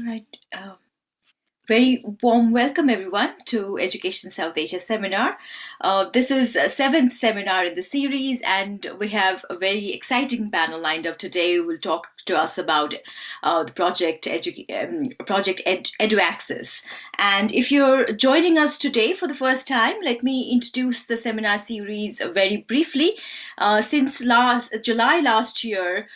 Right. Very warm welcome, everyone, to Education South Asia seminar. This is a seventh seminar in the series, and we have a very exciting panel lined up today who will talk to us about the Project EduAccess. And if you're joining us today for the first time, let me introduce the seminar series very briefly. Since July last year,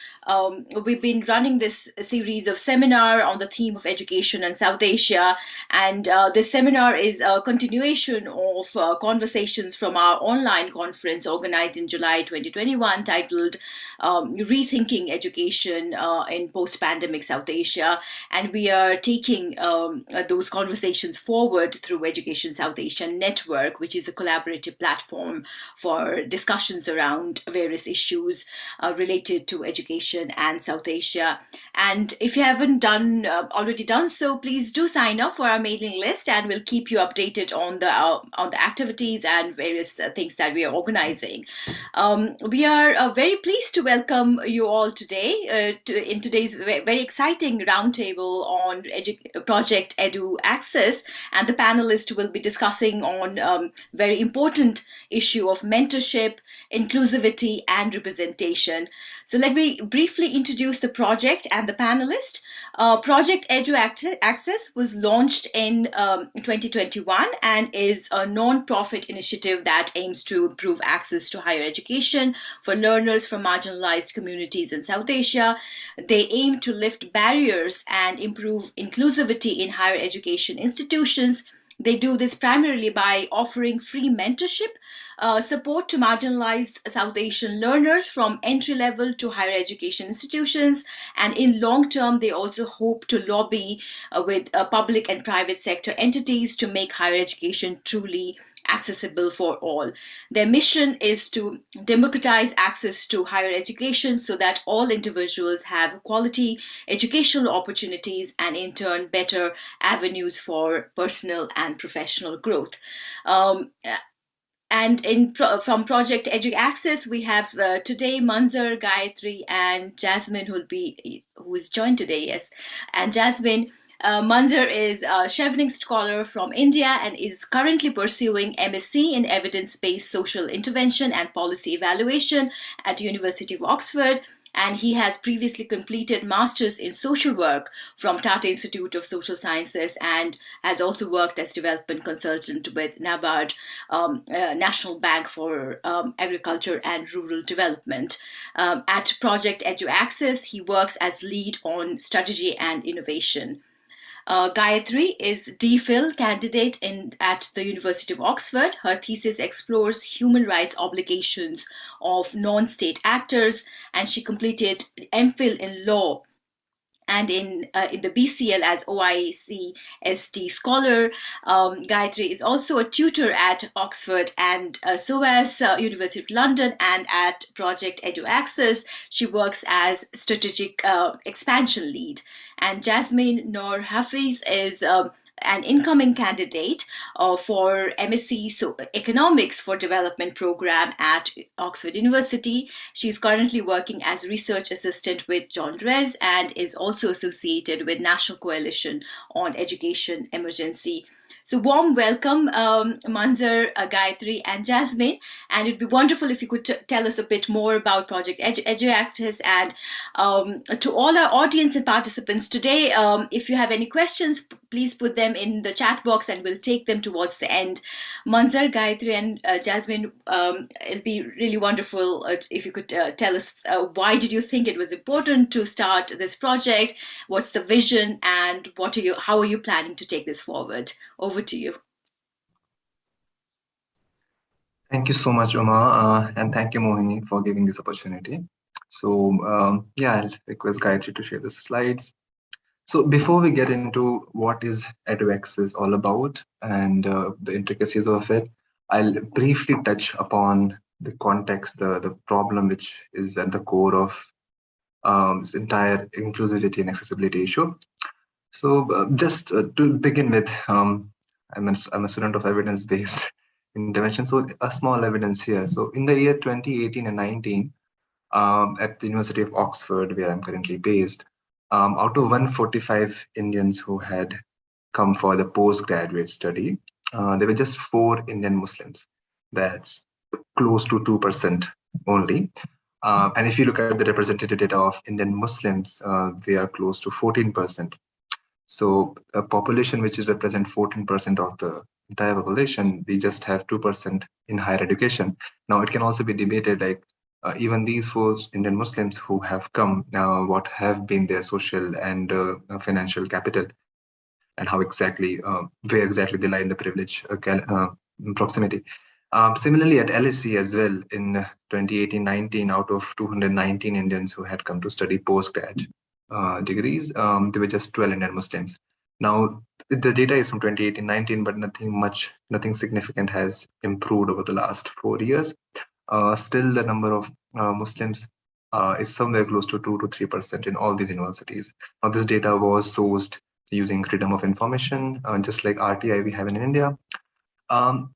we've been running this series of seminar on the theme of education in South Asia, and this seminar is a continuation of conversations from our online conference organized in July 2021 titled Rethinking Education in Post-Pandemic South Asia. And we are taking those conversations forward through Education South Asia Network, which is a collaborative platform for discussions around various issues related to education and South Asia. And if you haven't already done so, please do sign up for our mailing list, and we'll keep you updated on the activities and various things that we are organizing. We are very pleased to welcome you all today in today's very exciting roundtable on Project EduAccess, and the panelists will be discussing on very important issue of mentorship, inclusivity, and representation. So let me briefly introduce the project and the panelist. Project EduAccess was launched in 2021 and is a non-profit initiative that aims to improve access to higher education for learners from marginalized communities in South Asia. They aim to lift barriers and improve inclusivity in higher education institutions. They do this primarily by offering free mentorship, support to marginalized South Asian learners from entry level to higher education institutions. And in long term, they also hope to lobby with public and private sector entities to make higher education truly accessible for all. Their mission is to democratize access to higher education so that all individuals have quality educational opportunities and, in turn, better avenues for personal and professional growth. From Project EduAccess, we have today Manzer, Gayatri, and Jasmine, who is joined today. Yes, and Jasmine. Manzer is a Chevening Scholar from India and is currently pursuing MSc in Evidence-Based Social Intervention and Policy Evaluation at the University of Oxford. And he has previously completed Masters in Social Work from Tata Institute of Social Sciences and has also worked as development consultant with NABARD, National Bank for Agriculture and Rural Development. At Project EduAccess, he works as lead on strategy and innovation. Gayatri is DPhil candidate at the University of Oxford. Her thesis explores human rights obligations of non-state actors, and she completed MPhil in law and in the BCL as OIC ST Scholar. Gayatri is also a tutor at Oxford and SOAS, University of London, and at Project EduAccess. She works as strategic expansion lead. And Jasmine Noor Hafiz is an incoming candidate for MSc Economics for Development program at Oxford University. She's currently working as research assistant with John Rez and is also associated with National Coalition on Education Emergency. So warm welcome, Manzer, Gayatri, and Jasmine. And it'd be wonderful if you could tell us a bit more about Project EduAccess. And to all our audience and participants today, if you have any questions, please put them in the chat box and we'll take them towards the end. Manzer, Gayatri, and Jasmine, it'd be really wonderful if you could tell us why did you think it was important to start this project? What's the vision, and how are you planning to take this forward? Over to you. Thank you so much, Uma, and thank you, Mohini, for giving this opportunity. So, I'll request Gayatri to share the slides. So before we get into what is EduAccess all about and the intricacies of it, I'll briefly touch upon the context, the problem which is at the core of this entire inclusivity and accessibility issue. So just to begin with, I'm a student of evidence-based intervention, so a small evidence here. So in the year 2018 and 19, at the University of Oxford, where I'm currently based, Out of 145 Indians who had come for the postgraduate study, there were just four Indian Muslims. That's close to 2% only. And if you look at the representative data of Indian Muslims, they are close to 14%. So a population which is represent 14% of the entire population, we just have 2% in higher education. Now it can also be debated like even these four Indian Muslims who have come, what have been their social and financial capital, and how exactly, where exactly they lie in the privilege proximity. Similarly, at LSE as well, in 2018-19, out of 219 Indians who had come to study postgrad degrees, there were just 12 Indian Muslims. Now, the data is from 2018-19, but nothing significant has improved over the last 4 years. Still, the number of Muslims is somewhere close to 2 to 3% in all these universities. Now, this data was sourced using freedom of information, just like RTI we have in India. Um,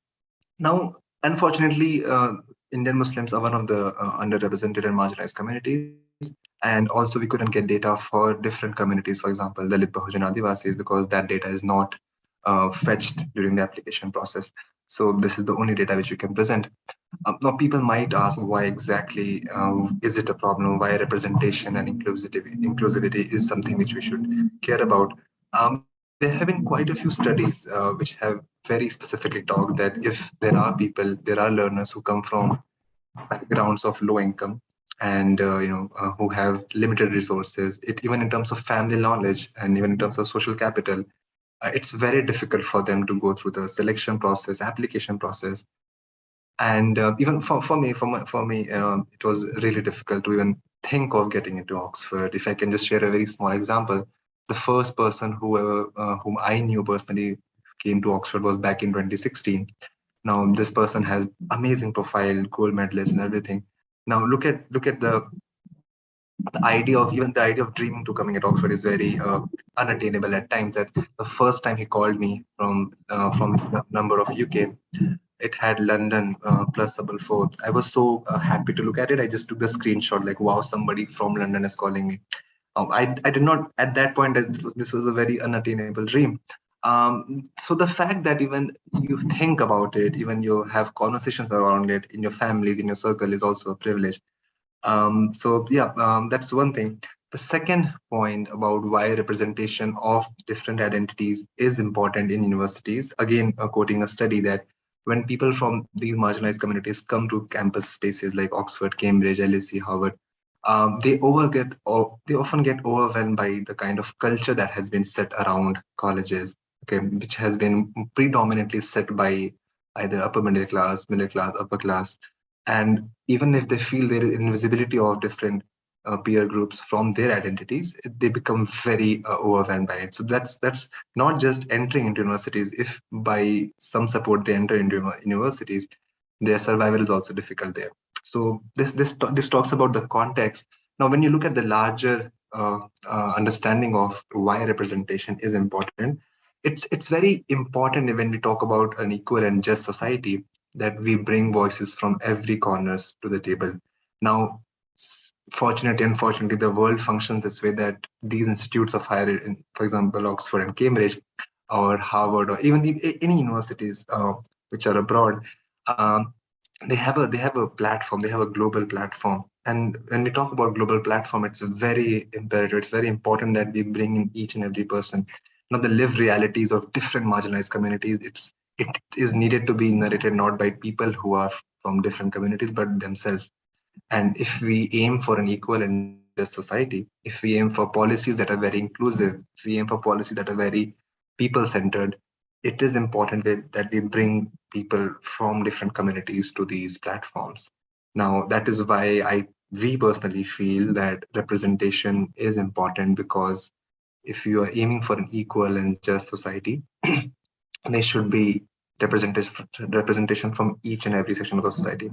Now, unfortunately, Indian Muslims are one of the underrepresented and marginalized communities. And also, we couldn't get data for different communities, for example, Dalit Bahujan Adivasis, because that data is not fetched during the application process. So, this is the only data which we can present. Now, people might ask why exactly is it a problem? Why representation and inclusivity is something which we should care about? There have been quite a few studies which have very specifically talked that if there are learners who come from backgrounds of low income and who have limited resources, even in terms of family knowledge and even in terms of social capital, it's very difficult for them to go through the selection process, application process, and even for me, it was really difficult to even think of getting into Oxford. If I can just share a very small example, the first person whom I knew personally came to Oxford was back in 2016. Now this person has amazing profile, gold medalist, and everything. Now look at the idea of dreaming to coming at Oxford is very unattainable at times. That the first time he called me from the number of UK, it had London plus double four. I was so happy to look at it. I just took the screenshot, like, wow, somebody from London is calling me. I did not at that point. This was a very unattainable dream. So the fact that even you think about it, even you have conversations around it in your families, in your circle, is also a privilege. So yeah, that's one thing. The second point about why representation of different identities is important in universities, again, quoting a study that when people from these marginalized communities come to campus spaces like Oxford, Cambridge, LSE, Harvard, they often get overwhelmed by the kind of culture that has been set around colleges, okay, which has been predominantly set by either upper middle class, upper class, and even if they feel there is invisibility of different peer groups from their identities, they become very overwhelmed by it. So that's not just entering into universities. If by some support they enter into universities, their survival is also difficult there. So this talks about the context. Now, when you look at the larger understanding of why representation is important, it's very important when we talk about an equal and just society, that we bring voices from every corners to the table. Now, unfortunately, the world functions this way, that these institutes of higher, for example, Oxford and Cambridge, or Harvard, or even any universities which are abroad, they have a platform, they have a global platform. And when we talk about global platform, it's very imperative, it's very important that we bring in each and every person, the lived realities of different marginalized communities. It is needed to be narrated not by people who are from different communities, but themselves. And if we aim for an equal and just society, if we aim for policies that are very inclusive, if we aim for policies that are very people centered, it is important that we bring people from different communities to these platforms. Now, that is why we personally feel that representation is important, because if you are aiming for an equal and just society, there should be representation from each and every section of the society.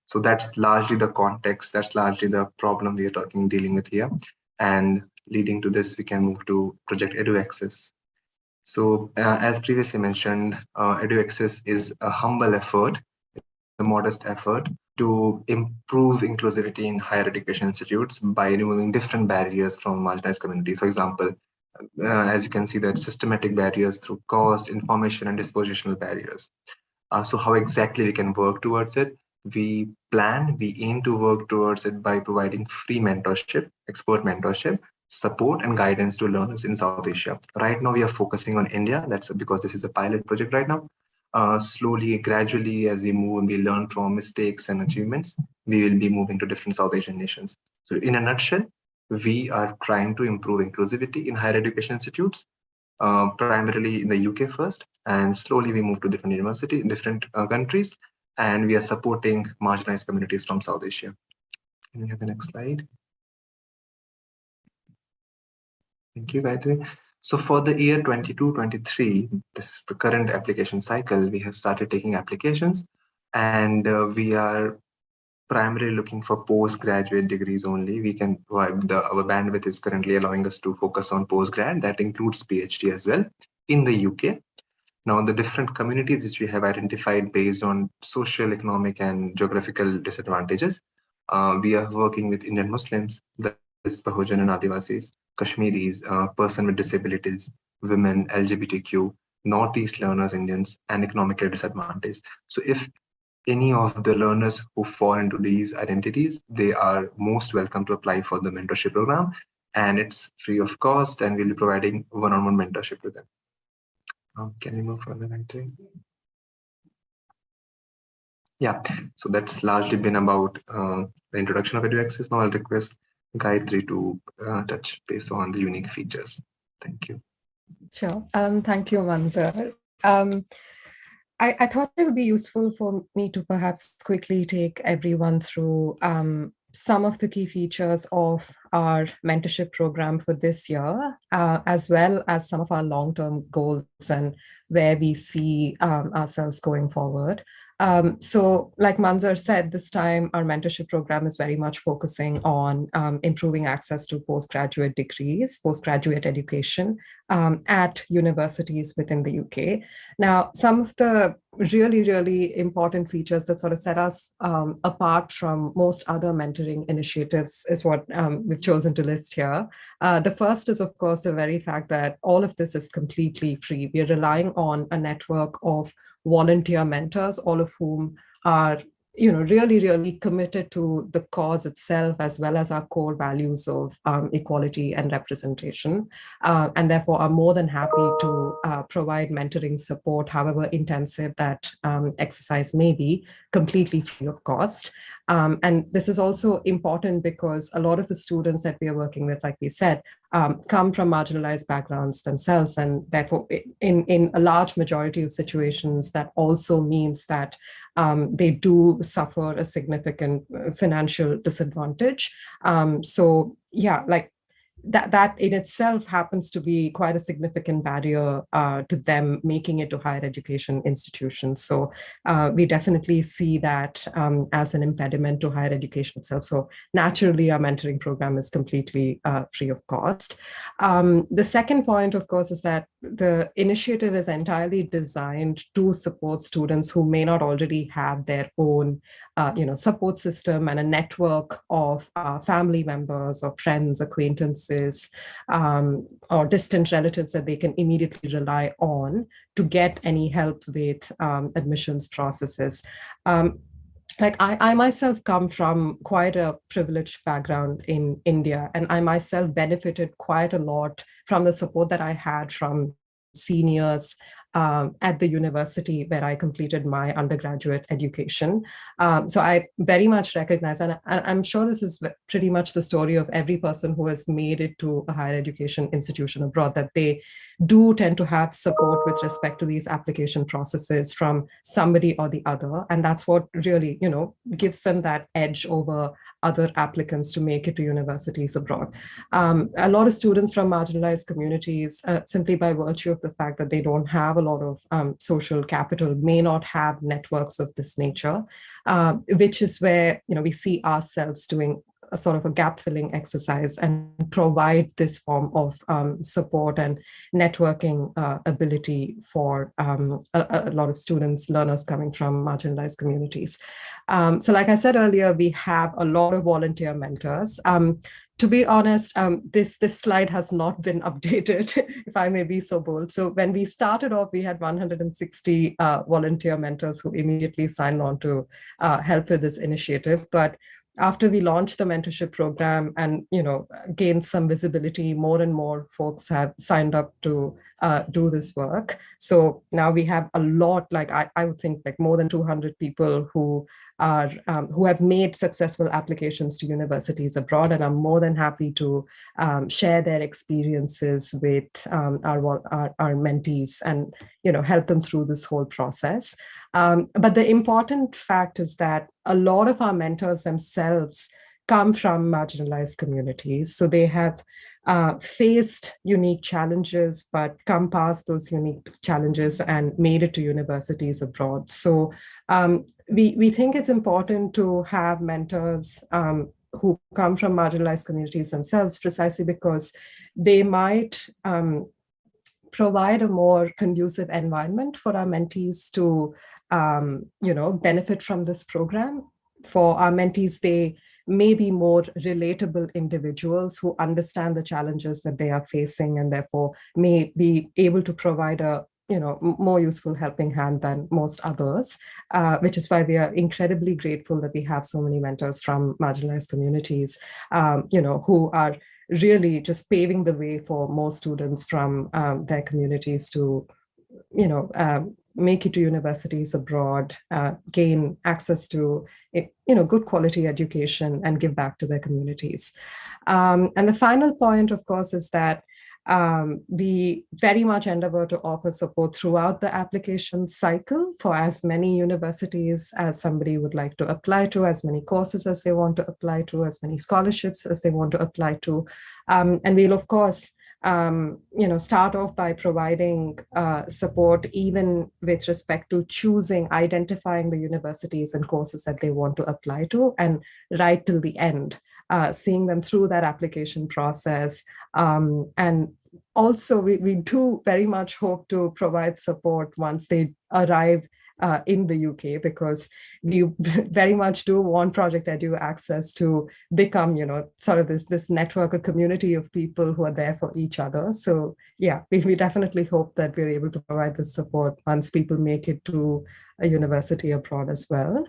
So that's largely the context. That's largely the problem we are dealing with here. And leading to this, we can move to Project EduAccess. So, as previously mentioned, EduAccess is a humble effort. It's a modest effort to improve inclusivity in higher education institutes by removing different barriers from marginalized communities. For example, as you can see, that systematic barriers through cost, information, and dispositional barriers. So how exactly we can work towards it? We aim to work towards it by providing free mentorship, expert mentorship, support, and guidance to learners in South Asia. Right now, we are focusing on India. That's because this is a pilot project right now. Slowly, gradually, as we move and we learn from mistakes and achievements, we will be moving to different South Asian nations. So in a nutshell, we are trying to improve inclusivity in higher education institutes, primarily in the UK first, and slowly we move to different universities, different countries, and we are supporting marginalized communities from South Asia. Can we have the next slide? Thank you, Gayatri. So for the year 22-23, this is the current application cycle, we have started taking applications, and we are primarily looking for postgraduate degrees only. We can provide our bandwidth is currently allowing us to focus on postgrad. That includes PhD as well in the UK. Now, the different communities which we have identified based on social, economic, and geographical disadvantages, we are working with Indian Muslims, Dalits, Bahujan, and Adivasis, Kashmiris, person with disabilities, women, LGBTQ, Northeast learners, Indians, and economically disadvantaged. So if any of the learners who fall into these identities, they are most welcome to apply for the mentorship program, and it's free of cost, and we'll be providing one-on-one mentorship to them. Can we move further, Gayatri? Yeah, so that's largely been about the introduction of EduAccess. Now I'll request Gayatri to touch base on the unique features. Thank you. Sure. Thank you, Manzer. I thought it would be useful for me to perhaps quickly take everyone through some of the key features of our mentorship program for this year, as well as some of our long-term goals and where we see ourselves going forward. So like Manzer said, this time our mentorship program is very much focusing on improving access to postgraduate degrees, postgraduate education at universities within the UK. Now, some of the really important features that sort of set us apart from most other mentoring initiatives is what we've chosen to list here. The first is, of course, the very fact that all of this is completely free. We're relying on a network of volunteer mentors, all of whom are really committed to the cause itself, as well as our core values of equality and representation, and therefore are more than happy to provide mentoring support, however intensive that exercise may be, completely free of cost. And this is also important because a lot of the students that we are working with, like we said, come from marginalized backgrounds themselves. And therefore, in a large majority of situations, that also means that they do suffer a significant financial disadvantage. So yeah, like that in itself happens to be quite a significant barrier to them making it to higher education institutions. So we definitely see that as an impediment to higher education itself. So naturally, our mentoring program is completely free of cost. The second point, of course, is that the initiative is entirely designed to support students who may not already have their own support system and a network of family members or friends, acquaintances, or distant relatives that they can immediately rely on to get any help with admissions processes. Like I myself come from quite a privileged background in India, and I myself benefited quite a lot from the support that I had from seniors at the university where I completed my undergraduate education. So I very much recognize, and I'm sure this is pretty much the story of every person who has made it to a higher education institution abroad, that they do tend to have support with respect to these application processes from somebody or the other. And that's what really, gives them that edge over other applicants to make it to universities abroad. A lot of students from marginalized communities, simply by virtue of the fact that they don't have a lot of social capital, may not have networks of this nature, which is where we see ourselves doing a sort of a gap filling exercise and provide this form of support and networking ability for a lot of students, learners coming from marginalized communities. So like I said earlier, we have a lot of volunteer mentors. To be honest, this slide has not been updated, if I may be so bold. So when we started off, we had 160 volunteer mentors who immediately signed on to help with this initiative. But after we launched the mentorship program and gained some visibility, more and more folks have signed up to do this work. So now we have a lot, like I would think like more than 200 people who have made successful applications to universities abroad, and I'm more than happy to share their experiences with our mentees and help them through this whole process. But the important fact is that a lot of our mentors themselves come from marginalized communities, so they have faced unique challenges, but come past those unique challenges and made it to universities abroad. So we think it's important to have mentors who come from marginalized communities themselves, precisely because they might provide a more conducive environment for our mentees to benefit from this program. For our mentees, they may be more relatable individuals who understand the challenges that they are facing, and therefore may be able to provide a more useful helping hand than most others, which is why we are incredibly grateful that we have so many mentors from marginalized communities, who are really just paving the way for more students from their communities to, make it to universities abroad, gain access to, good quality education and give back to their communities. And the final point, of course, is that we very much endeavor to offer support throughout the application cycle for as many universities as somebody would like to apply to, as many courses as they want to apply to, as many scholarships as they want to apply to. And we'll, of course, start off by providing support even with respect to identifying the universities and courses that they want to apply to, and right till the end, seeing them through that application process. And also, we do very much hope to provide support once they arrive in the UK, because we very much do want Project EduAccess to become, sort of this network, a community of people who are there for each other. So yeah, we definitely hope that we're able to provide this support once people make it to a university abroad as well.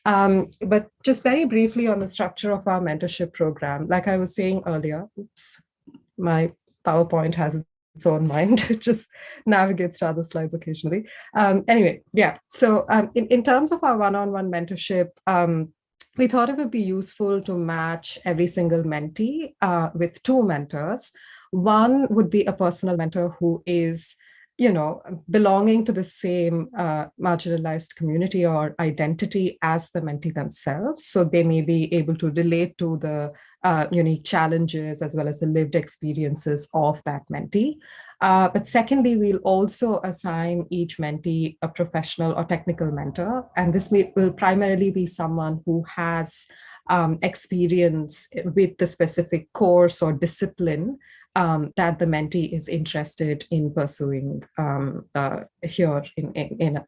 But just very briefly on the structure of our mentorship program, like I was saying earlier, my PowerPoint has its own mind. It just navigates to other slides occasionally. Anyway, yeah. So in terms of our one-on-one mentorship, we thought it would be useful to match every single mentee with two mentors. One would be a personal mentor who is belonging to the same marginalized community or identity as the mentee themselves. So they may be able to relate to the unique challenges as well as the lived experiences of that mentee. But secondly, we'll also assign each mentee a professional or technical mentor. And this will primarily be someone who has experience with the specific course or discipline that the mentee is interested in pursuing here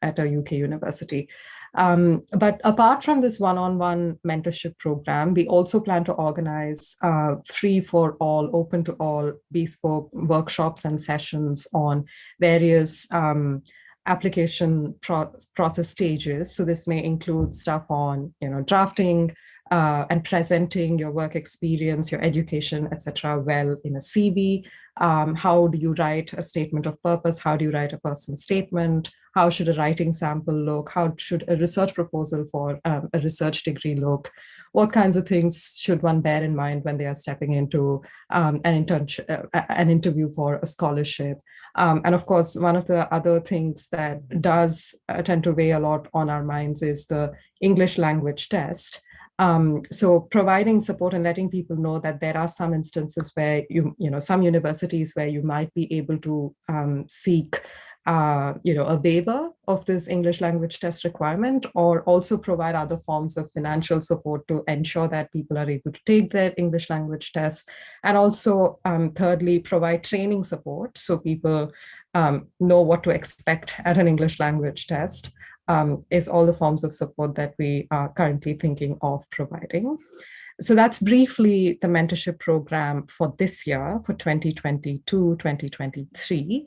at a UK university. But apart from this one-on-one mentorship program, we also plan to organize free for all, open to all bespoke workshops and sessions on various application process stages. So this may include stuff on drafting, and presenting your work experience, your education, etc., well in a CV. How do you write a statement of purpose? How do you write a personal statement? How should a writing sample look? How should a research proposal for a research degree look? What kinds of things should one bear in mind when they are stepping into an interview for a scholarship? And of course, one of the other things that does tend to weigh a lot on our minds is the English language test. So providing support and letting people know that there are some instances where some universities where you might be able to seek a waiver of this English language test requirement, or also provide other forms of financial support to ensure that people are able to take their English language tests. And also, thirdly, provide training support so people know what to expect at an English language test, is all the forms of support that we are currently thinking of providing. So that's briefly the mentorship program for this year, for 2022-2023.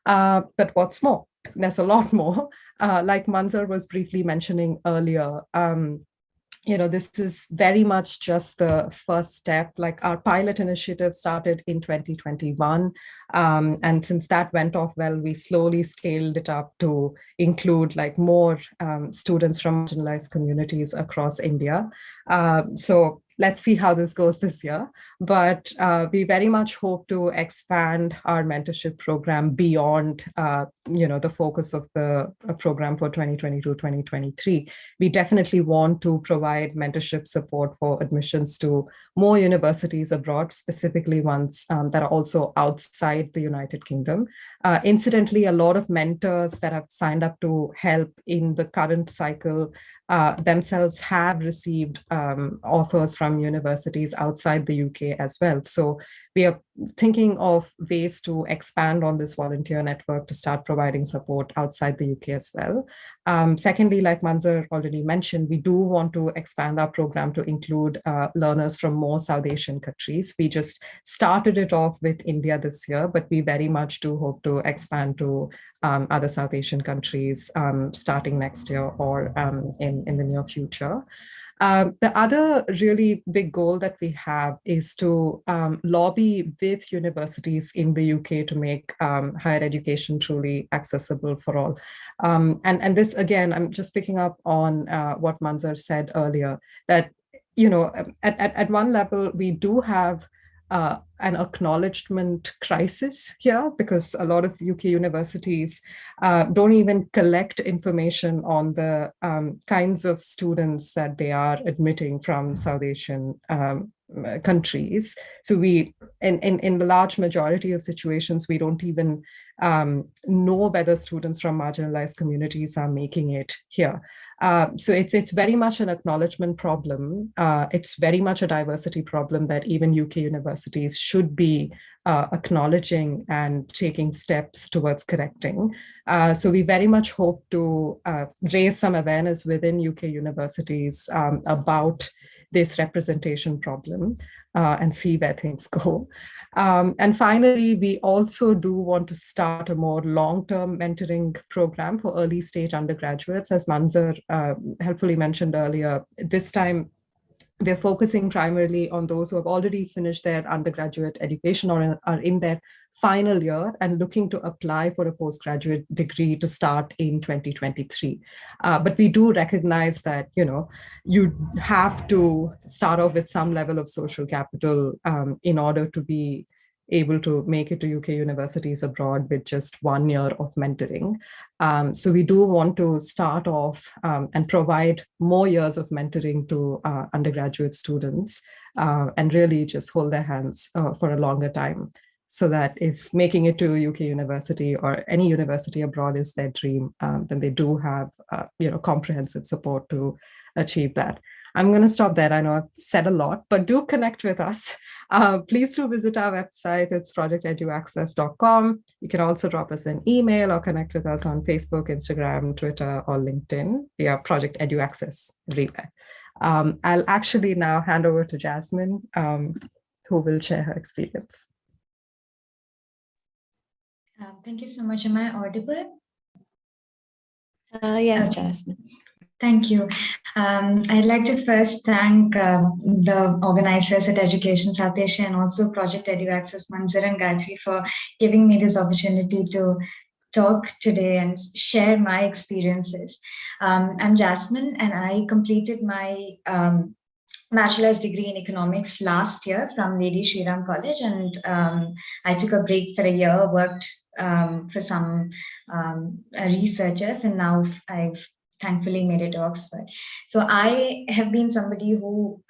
But what's more? There's a lot more. Like Manzer was briefly mentioning earlier, this is very much just the first step. Like, our pilot initiative started in 2021. And since that went off well, we slowly scaled it up to include like more students from marginalized communities across India. So let's see how this goes this year. But we very much hope to expand our mentorship program beyond, the focus of the program for 2022-2023. We definitely want to provide mentorship support for admissions to more universities abroad, specifically ones that are also outside the United Kingdom. Incidentally, a lot of mentors that have signed up to help in the current cycle themselves have received offers from universities outside the UK as well. So we are thinking of ways to expand on this volunteer network to start providing support outside the UK as well. Secondly, like Manzer already mentioned, we do want to expand our program to include learners from more South Asian countries. We just started it off with India this year, but we very much do hope to expand to other South Asian countries starting next year or in the near future. The other really big goal that we have is to lobby with universities in the UK to make higher education truly accessible for all. And this, again, I'm just picking up on what Manzer said earlier, that, at one level, we do have an acknowledgement crisis here, because a lot of UK universities don't even collect information on the kinds of students that they are admitting from South Asian countries. So we, in the large majority of situations, we don't even know whether students from marginalized communities are making it here. So it's very much an acknowledgement problem. It's very much a diversity problem that even UK universities should be acknowledging and taking steps towards correcting. So we very much hope to raise some awareness within UK universities about this representation problem and see where things go. And finally, we also do want to start a more long-term mentoring program for early stage undergraduates. As Manzer helpfully mentioned earlier, this time we're focusing primarily on those who have already finished their undergraduate education or are in their final year and looking to apply for a postgraduate degree to start in 2023. But we do recognize that, you have to start off with some level of social capital in order to be able to make it to UK universities abroad with just 1 year of mentoring. So we do want to start off and provide more years of mentoring to undergraduate students and really just hold their hands for a longer time, so that if making it to a UK university or any university abroad is their dream, then they do have comprehensive support to achieve that. I'm going to stop there. I know I've said a lot, but do connect with us. Please do visit our website. It's projecteduaccess.com. You can also drop us an email or connect with us on Facebook, Instagram, Twitter, or LinkedIn. We are Project EduAccess everywhere. I'll actually now hand over to Jasmine, who will share her experience. Thank you so much. Am I audible? Yes, Jasmine. Thank you. I'd like to first thank the organizers at Education South Asia and also Project EduAccess, Manzer and Gayatri, for giving me this opportunity to talk today and share my experiences. I'm Jasmine, and I completed my bachelor's degree in economics last year from Lady Shriram College, and I took a break for a year, worked for some researchers, and now I've thankfully made it to Oxford. So I have been somebody who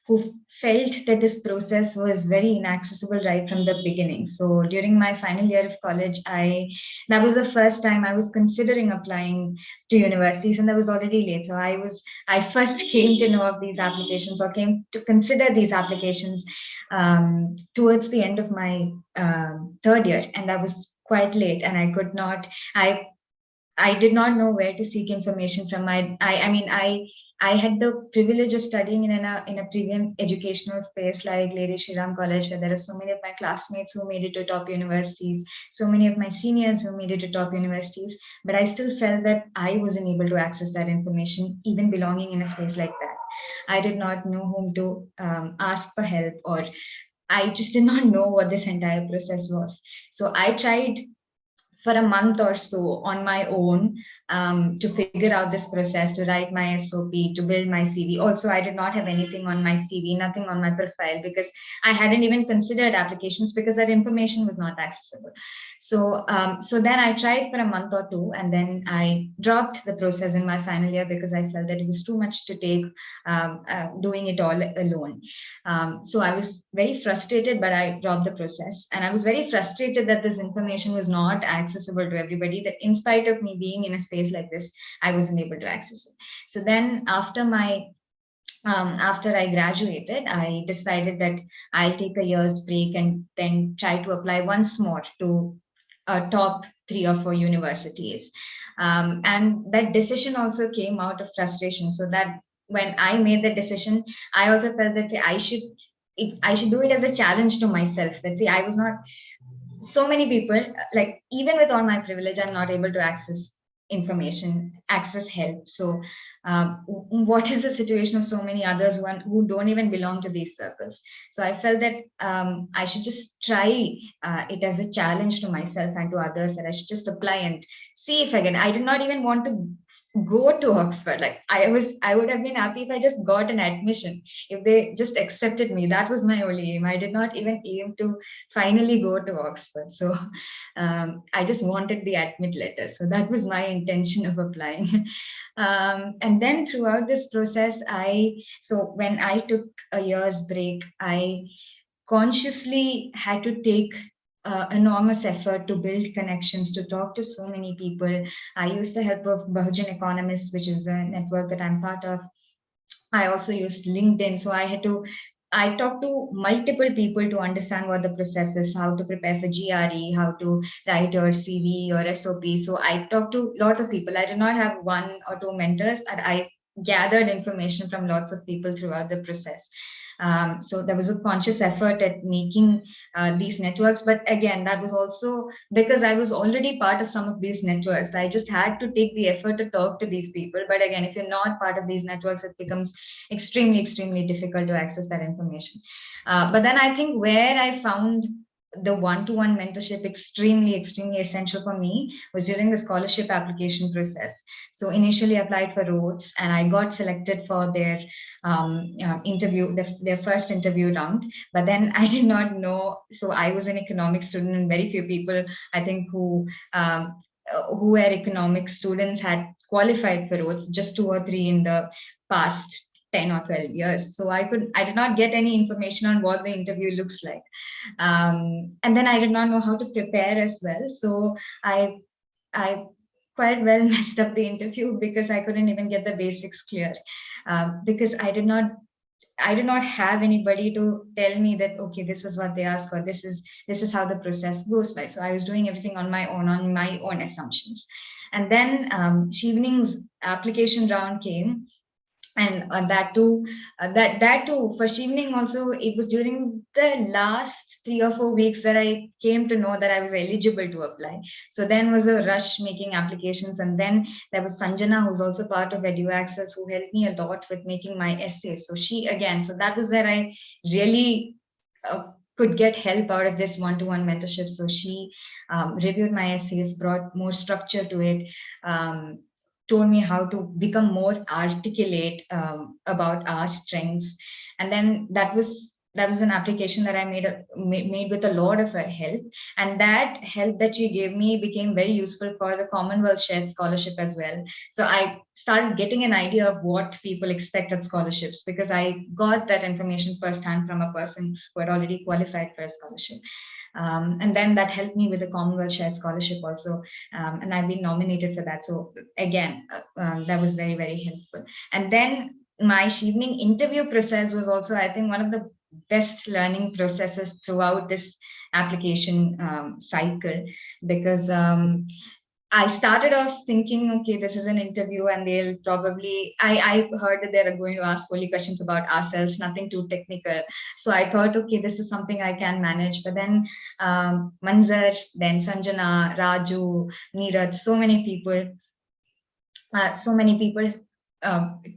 who felt that this process was very inaccessible right from the beginning. So during my final year of college, that was the first time I was considering applying to universities, and that was already late. So I first came to know of these applications, or came to consider these applications towards the end of my third year, and that was quite late, and I did not know where to seek information from. I had the privilege of studying in a premium educational space like Lady Shriram College, where there are so many of my classmates who made it to top universities, so many of my seniors who made it to top universities, but I still felt that I wasn't able to access that information, even belonging in a space like that. I did not know whom to ask for help, or I just did not know what this entire process was. So I tried for a month or so on my own to figure out this process, to write my SOP, to build my CV. Also, I did not have anything on my CV, nothing on my profile, because I hadn't even considered applications because that information was not accessible. So then I tried for a month or two, and then I dropped the process in my final year because I felt that it was too much to take doing it all alone. So I was very frustrated, but I dropped the process. And I was very frustrated that this information was not accessible to everybody, that in spite of me being in a space like this, I wasn't able to access it. So then after I graduated, I decided that I'll take a year's break and then try to apply once more to a top 3 or 4 universities. And that decision also came out of frustration. So that when I made the decision, I also felt that I should do it as a challenge to myself. That I was not, so many people, like even with all my privilege, I'm not able to access information, access help. So what is the situation of so many others who don't even belong to these circles? So I felt that I should just try it as a challenge to myself and to others, that I should just apply and see if I can. I did not even want to go to Oxford. Like I would have been happy if I just got an admission, if they just accepted me. That was my only aim. I did not even aim to finally go to Oxford. So I just wanted the admit letter. So that was my intention of applying. And then throughout this process, so when I took a year's break, I consciously had to take enormous effort to build connections, to talk to so many people. I used the help of Bahujan Economists, which is a network that I'm part of. I also used LinkedIn. So I talked to multiple people to understand what the process is, how to prepare for GRE, how to write your CV or SOP. So I talked to lots of people. I did not have 1 or 2 mentors, and I gathered information from lots of people throughout the process. So there was a conscious effort at making these networks. But again, that was also because I was already part of some of these networks. I just had to take the effort to talk to these people. But again, if you're not part of these networks, it becomes extremely, extremely difficult to access that information. But then I think where I found the one-to-one mentorship extremely, extremely essential for me was during the scholarship application process. So initially I applied for Rhodes, and I got selected for their interview, their first interview round. But then I did not know. So I was an economics student, and very few people, I think, who were economics students had qualified for Rhodes, just 2 or 3 in the past 10 or 12 years. So I did not get any information on what the interview looks like. And then I did not know how to prepare as well. So I quite well messed up the interview because I couldn't even get the basics clear, because I did not have anybody to tell me that, okay, this is what they ask, or this is how the process goes by. So I was doing everything on my own assumptions. And then Chevening's application round came, and that too for Chevening also, it was during the last 3 or 4 weeks that I came to know that I was eligible to apply. So then was a rush making applications, and then there was Sanjana, who's also part of EduAccess, who helped me a lot with making my essays. So that was where I really could get help out of this one-to-one mentorship. So she reviewed my essays, brought more structure to it, told me how to become more articulate about our strengths. And then that was that was an application that I made with a lot of her help, and that help that she gave me became very useful for the Commonwealth Shared Scholarship as well. So I started getting an idea of what people expect at scholarships, because I got that information firsthand from a person who had already qualified for a scholarship. And then that helped me with the Commonwealth Shared Scholarship also, and I've been nominated for that. So again, that was very, very helpful. And then my Chevening interview process was also, I think, one of the best learning processes throughout this application cycle, because I started off thinking, okay, this is an interview and they'll probably, I heard that they're going to ask only questions about ourselves, nothing too technical. So I thought, okay, this is something I can manage. But then Manzer, then Sanjana, Raju, Neeraj, so many people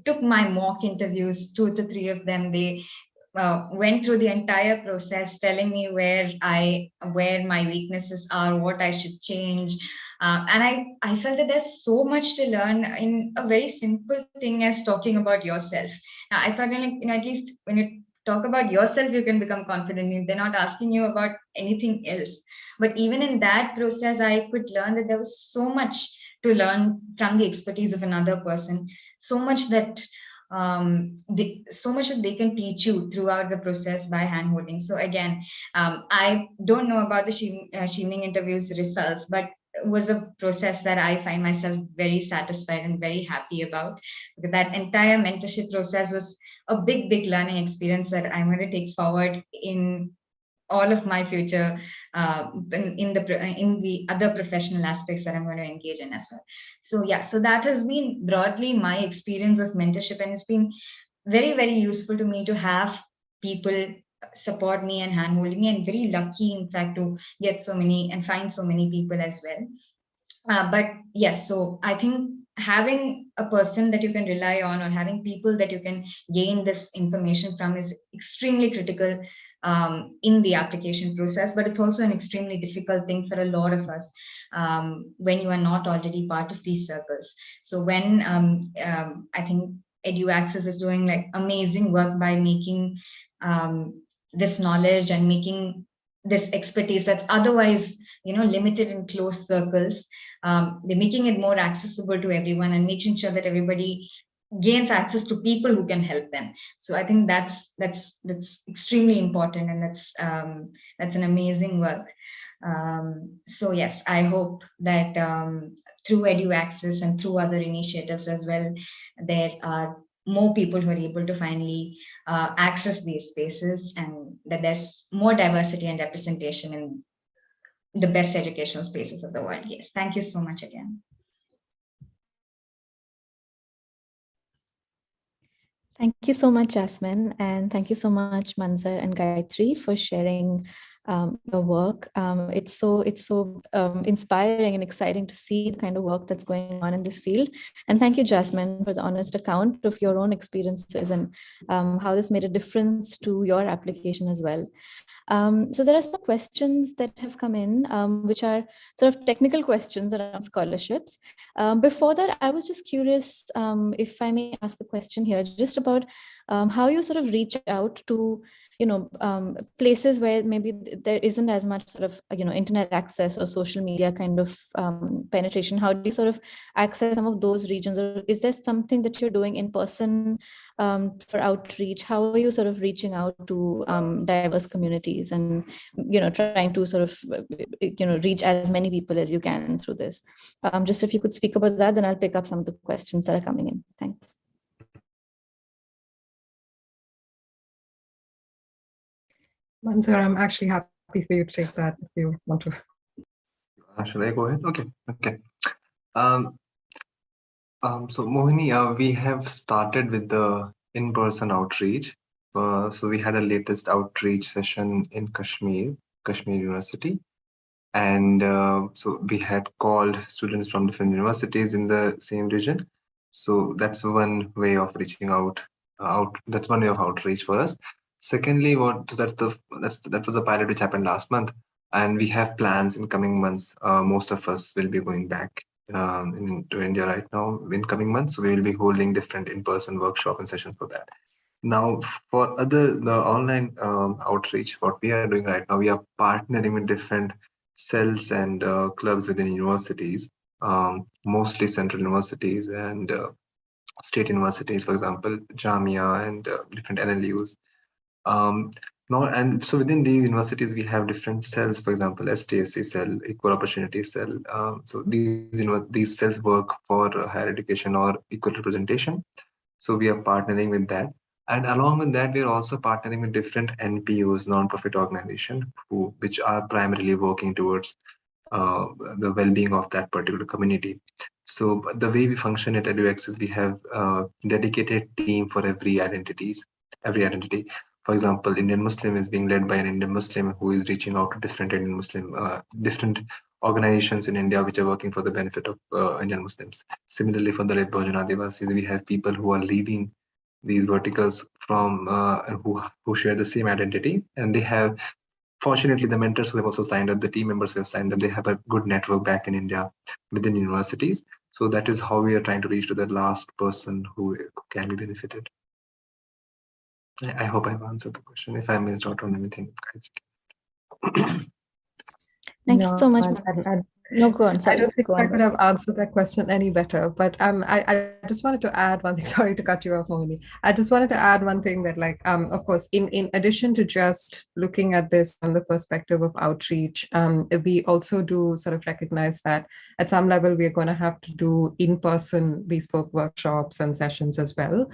took my mock interviews, 2 to 3 of them. They went through the entire process, telling me where my weaknesses are, what I should change. And I felt that there's so much to learn in a very simple thing as talking about yourself. I thought, at least when you talk about yourself, you can become confident. They're not asking you about anything else. But even in that process, I could learn that there was so much to learn from the expertise of another person, so much that they can teach you throughout the process by handholding. So again, I don't know about the Chevening interviews results, but it was a process that I find myself very satisfied and very happy about, because that entire mentorship process was a big, big learning experience that I'm going to take forward in all of my future, in the other professional aspects that I'm going to engage in as well. So yeah, so that has been broadly my experience of mentorship, and it's been very, very useful to me to have people support me and handhold me, and very lucky, in fact, to get so many and find so many people as well. But yes, so I think having a person that you can rely on, or having people that you can gain this information from, is extremely critical in the application process. But it's also an extremely difficult thing for a lot of us when you are not already part of these circles. So when I think EduAccess is doing like amazing work by making this knowledge and making this expertise that's otherwise limited in closed circles, they're making it more accessible to everyone and making sure that everybody gains access to people who can help them. So I think that's extremely important, and that's an amazing work. So yes, I hope that through EduAccess and through other initiatives as well, there are more people who are able to finally access these spaces, and that there's more diversity and representation in the best educational spaces of the world. Yes, thank you so much again. Thank you so much, Jasmine, and thank you so much, Manzer and Gayatri, for sharing your work. It's so inspiring and exciting to see the kind of work that's going on in this field. And thank you, Jasmine, for the honest account of your own experiences and how this made a difference to your application as well. So there are some questions that have come in, which are sort of technical questions around scholarships. Before that, I was just curious, if I may ask a question here, just about how you sort of reach out to, places where maybe there isn't as much sort of, internet access or social media kind of penetration. How do you sort of access some of those regions? Or is there something that you're doing in person for outreach? How are you sort of reaching out to diverse communities and, trying to sort of, reach as many people as you can through this? Just if you could speak about that, then I'll pick up some of the questions that are coming in. Thanks. Manzer, I'm actually happy for you to take that if you want to. Should I go ahead? Okay. So Mohini, we have started with the in-person outreach. So we had a latest outreach session in Kashmir University. And so we had called students from different universities in the same region. So that's one way of reaching out. That's one way of outreach for us. Secondly, that was a pilot which happened last month, and we have plans in coming months. Most of us will be going back to India right now in coming months. So we will be holding different in-person workshop and sessions for that. Now, for the online outreach, what we are doing right now, we are partnering with different cells and clubs within universities, mostly central universities and state universities, for example, Jamia and different NLUs. Um, Now, and so within these universities, we have different cells, for example, STSC cell, Equal Opportunity Cell. So these cells work for higher education or equal representation. So we are partnering with that. And along with that, we are also partnering with different NPOs, non-profit organizations, which are primarily working towards uh, the well-being of that particular community. So the way we function at EduAccess, we have a dedicated team for every identity. For example, Indian Muslim is being led by an Indian Muslim who is reaching out to different Indian Muslim, different organizations in India which are working for the benefit of Indian Muslims. Similarly, for the Dalit Bahujan Adivasis, we have people who are leading these verticals from who share the same identity, and they have, fortunately, the mentors who have also signed up, the team members who have signed up, they have a good network back in India within universities. So that is how we are trying to reach to the last person who can be benefited. I hope I've answered the question. If I missed out on anything, guys. Thank you so much. No, go on. Sorry. I don't think go I on. could have answered that question any better. But I just wanted to add one thing. Sorry to cut you off, Mohini. I just wanted to add one thing that, like, of course, in addition to just looking at this from the perspective of outreach, we also do sort of recognize that at some level we are going to have to do in-person bespoke workshops and sessions as well.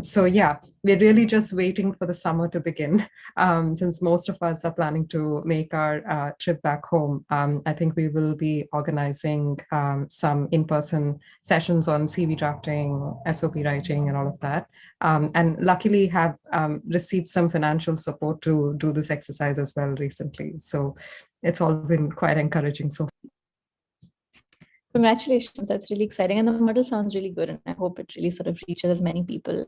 So yeah, we're really just waiting for the summer to begin. Since most of us are planning to make our trip back home, I think we will be organizing some in-person sessions on CV drafting, SOP writing, and all of that. And luckily have received some financial support to do this exercise as well recently. So it's all been quite encouraging so far. Congratulations, that's really exciting. And the model sounds really good. And I hope it really sort of reaches as many people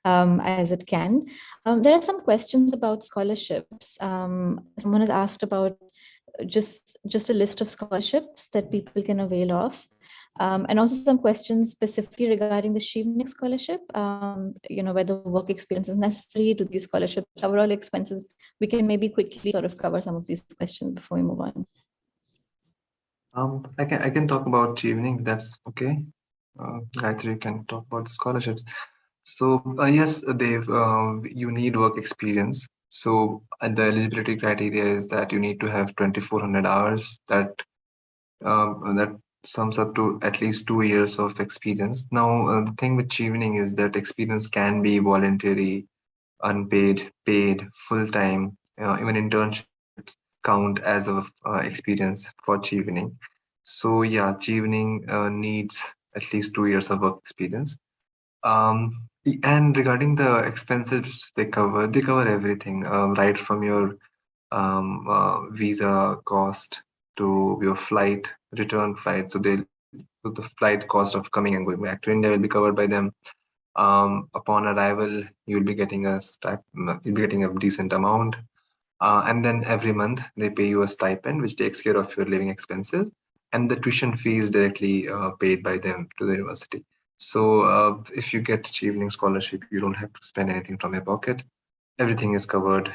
as it can. There are some questions about scholarships. Someone has asked about just a list of scholarships that people can avail of. And also some questions specifically regarding the Chevening Scholarship, whether work experience is necessary, do these scholarships cover all expenses? We can maybe quickly sort of cover some of these questions before we move on. I can talk about Chevening. That's okay. Gayatri can talk about the scholarships. So yes, Dave, you need work experience. So the eligibility criteria is that you need to have 2,400 hours. That sums up to at least 2 years of experience. Now, the thing with Chevening is that experience can be voluntary, unpaid, paid, full-time, even internships count as of experience for Chevening. So yeah, Chevening needs at least 2 years of work experience. And regarding the expenses they cover everything, right from your visa cost to your return flight. So the flight cost of coming and going back to India will be covered by them. Upon arrival, you'll be getting a decent amount. And then every month they pay you a stipend, which takes care of your living expenses, and the tuition fee is directly paid by them to the university. So if you get Chevening scholarship, you don't have to spend anything from your pocket. Everything is covered.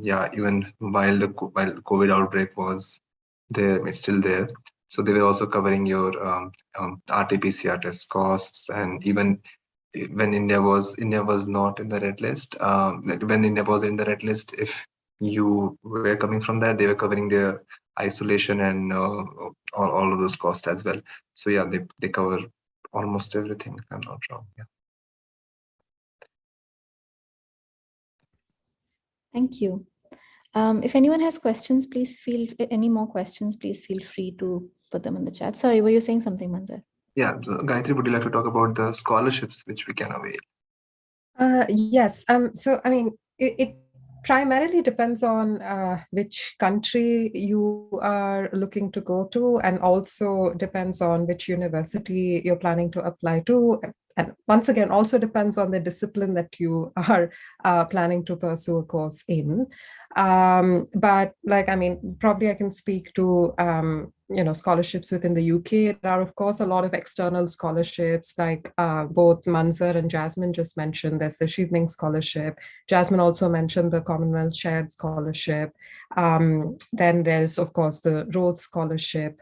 Yeah, even while the COVID outbreak was there, it's still there. So they were also covering your RT-PCR test costs, and even when India was not in the red list. When India was in the red list, if you were coming from that, they were covering their isolation and all of those costs as well. So yeah, they cover almost everything, if I'm not wrong. Yeah. Thank you. If anyone has questions, any more questions, please feel free to put them in the chat. Sorry, were you saying something, Manzer? Yeah, so Gayatri, would you like to talk about the scholarships which we can avail? Yes. So, I mean, it primarily depends on which country you are looking to go to, and also depends on which university you're planning to apply to. and once again, also depends on the discipline that you are planning to pursue a course in. But like, I mean, probably I can speak to, scholarships within the UK. There are, of course, a lot of external scholarships, like both Manzer and Jasmine just mentioned. There's the Chevening Scholarship. Jasmine also mentioned the Commonwealth Shared Scholarship. Then there's, of course, the Rhodes Scholarship.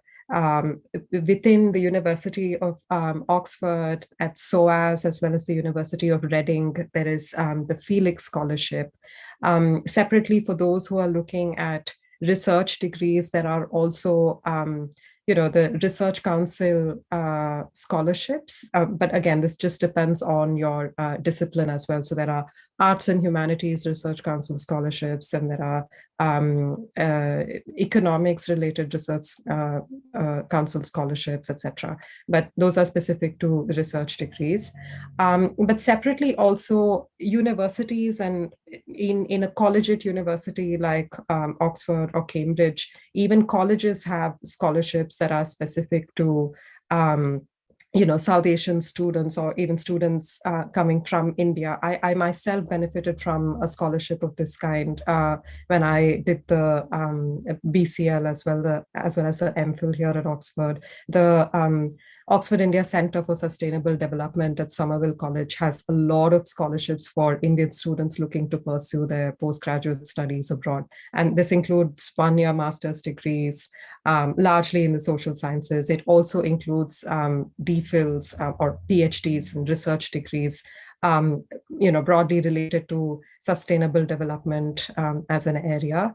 Within the University of Oxford at SOAS, as well as the University of Reading, there is the Felix Scholarship. Separately, for those who are looking at research degrees, there are also the Research Council scholarships. But again, this just depends on your discipline as well. So there are Arts and Humanities Research Council scholarships, and there are economics related research council scholarships, etc. But those are specific to research degrees. But separately also universities, and in a collegiate university like Oxford or Cambridge, even colleges have scholarships that are specific to South Asian students, or even students coming from India. I myself benefited from a scholarship of this kind when I did the BCL as well as the MPhil here at Oxford. The Oxford India Centre for Sustainable Development at Somerville College has a lot of scholarships for Indian students looking to pursue their postgraduate studies abroad. And this includes one-year master's degrees, largely in the social sciences. It also includes DPhils or PhDs and research degrees, broadly related to sustainable development as an area.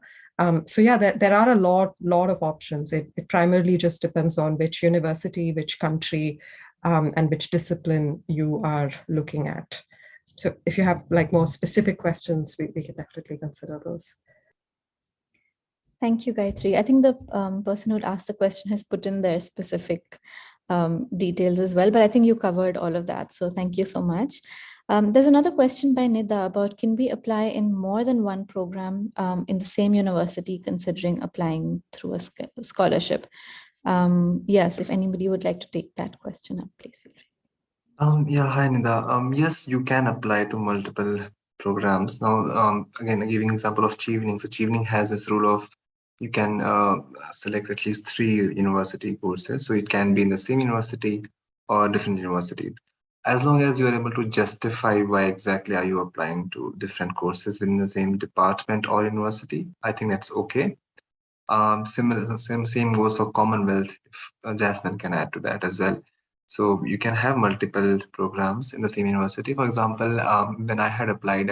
So yeah, there are a lot of options. It primarily just depends on which university, which country, and which discipline you are looking at. So if you have like more specific questions, we can definitely consider those. Thank you, Gayatri. I think the person who asked the question has put in their specific details as well, but I think you covered all of that. So thank you so much. There's another question by Nida about, can we apply in more than one program in the same university, considering applying through a scholarship? Yes, if anybody would like to take that question up, please feel free. Yeah, hi Nida. Yes, you can apply to multiple programs. Now, again, giving example of Chevening. So Chevening has this rule of you can select at least 3 university courses. So it can be in the same university or different universities. As long as you are able to justify why exactly are you applying to different courses within the same department or university, I think that's okay. Same goes for Commonwealth. If Jasmine can add to that as well. So you can have multiple programs in the same university. For example, when I had applied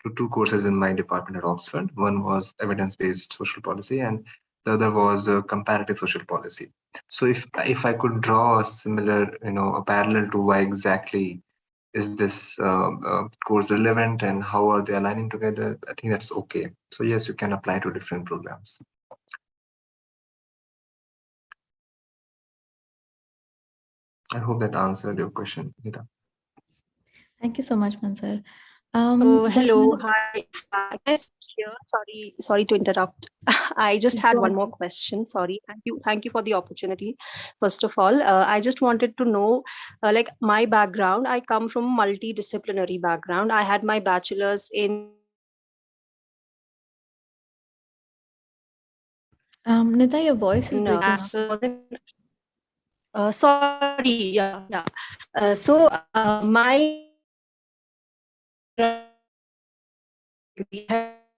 to 2 courses in my department at Oxford. One was evidence-based social policy, and the other was comparative social policy. So if I could draw a similar, a parallel to why exactly is this course relevant and how are they aligning together, I think that's okay. So yes, you can apply to different programs. I hope that answered your question, Nita. Thank you so much, Manzer. Hello, hi. Yes, here. Sorry to interrupt. I just had one more question. Sorry. Thank you for the opportunity. First of all, I just wanted to know, like my background. I come from a multidisciplinary background. I had my bachelor's in. Nita, your voice is breaking up. Sorry, yeah. So my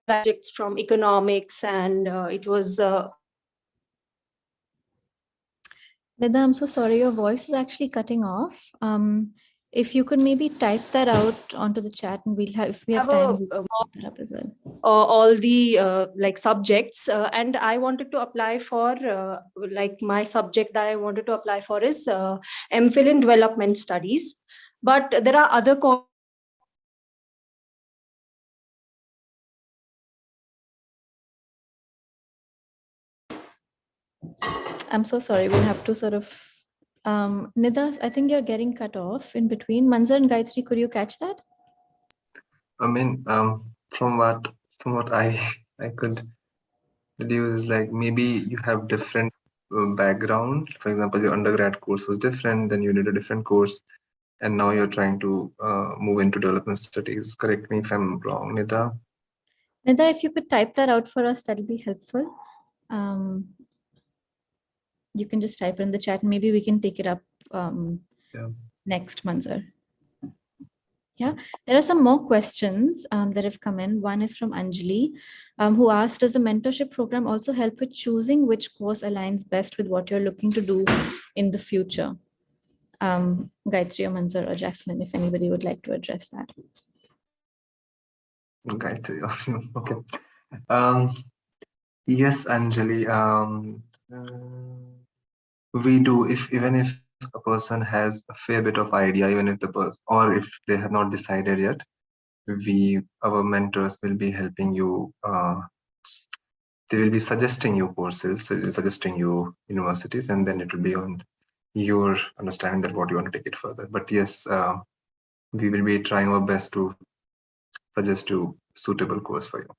projects from economics, and it was. Nida, I'm so sorry, your voice is actually cutting off. If you could maybe type that out onto the chat, and we'll have, if we have time, we'll type that up as well. All the like subjects, and I wanted to apply for like my subject that I wanted to apply for is MPhil in development studies, but there are other I'm so sorry. We'll have to sort of. Nida, I think you're getting cut off in between. Manzer and Gayatri, could you catch that? I mean, from what I could deduce, is like maybe you have different background. For example, your undergrad course was different, then you did a different course, and now you're trying to move into development studies. Correct me if I'm wrong, Nida. Nida, if you could type that out for us, that'll be helpful. You can just type it in the chat and maybe we can take it up next, Manzer. Yeah, there are some more questions that have come in. One is from Anjali, who asked, does the mentorship program also help with choosing which course aligns best with what you're looking to do in the future? Gayatri or Manzer or Jasmine, if anybody would like to address that. Gayatri, okay. Yes, Anjali, we do, even if a person has a fair bit of idea, even if the person, or if they have not decided yet, our mentors will be helping you. They will be suggesting you courses, suggesting you universities, and then it will be on your understanding that what you want to take it further. But yes, we will be trying our best to suggest you suitable course for you.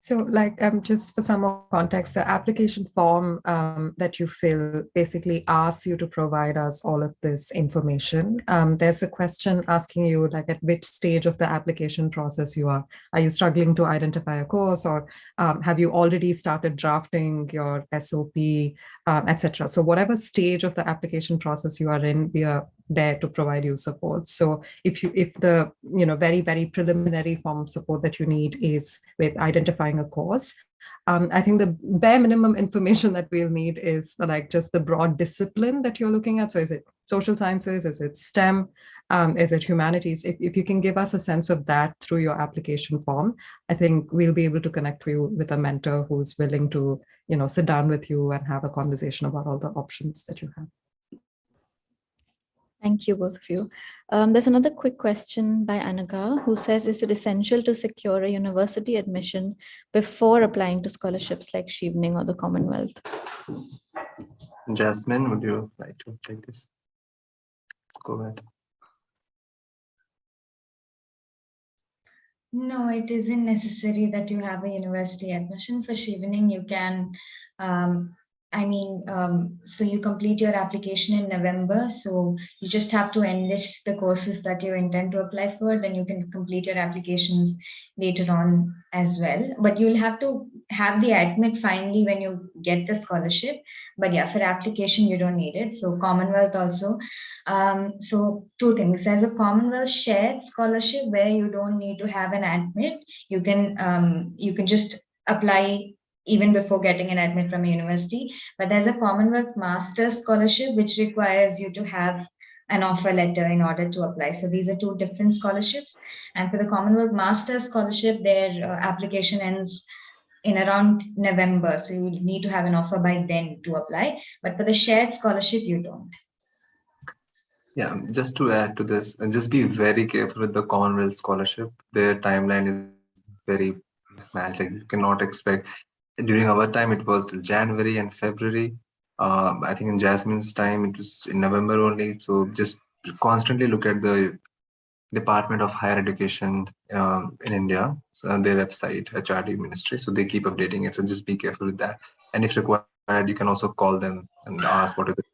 So like just for some more context, the application form that you fill basically asks you to provide us all of this information. There's a question asking you like at which stage of the application process you are. Are you struggling to identify a course, or have you already started drafting your SOP, etc. So whatever stage of the application process you are in, we are there to provide you support. So if the very, very preliminary form of support that you need is with identifying a course, I think the bare minimum information that we'll need is like just the broad discipline that you're looking at. So is it social sciences? Is it STEM? Is it humanities? If you can give us a sense of that through your application form, I think we'll be able to connect you with a mentor who's willing to, sit down with you and have a conversation about all the options that you have. Thank you, both of you. There's another quick question by Anaga, who says, is it essential to secure a university admission before applying to scholarships like Chevening or the Commonwealth? Jasmine, would you like to take this? Go ahead. No, it isn't necessary that you have a university admission. For Chevening, you can, so you complete your application in November. So you just have to enlist the courses that you intend to apply for. Then you can complete your applications later on as well. But you'll have to have the admit finally when you get the scholarship. But yeah, for application, you don't need it. So Commonwealth also. So two things. There's a Commonwealth shared scholarship where you don't need to have an admit. You can just apply even before getting an admit from a university. But there's a Commonwealth Master's Scholarship, which requires you to have an offer letter in order to apply. So these are two different scholarships. And for the Commonwealth Master's Scholarship, their application ends in around November. So you need to have an offer by then to apply. But for the shared scholarship, you don't. Yeah, just to add to this, and just be very careful with the Commonwealth Scholarship. Their timeline is very mismatched. Like you cannot expect. During our time, it was till January and February. I think in Jasmine's time, it was in November only. So just constantly look at the Department of Higher Education in India, so their website, HRD Ministry. So they keep updating it. So just be careful with that. And if required, you can also call them and ask what is it.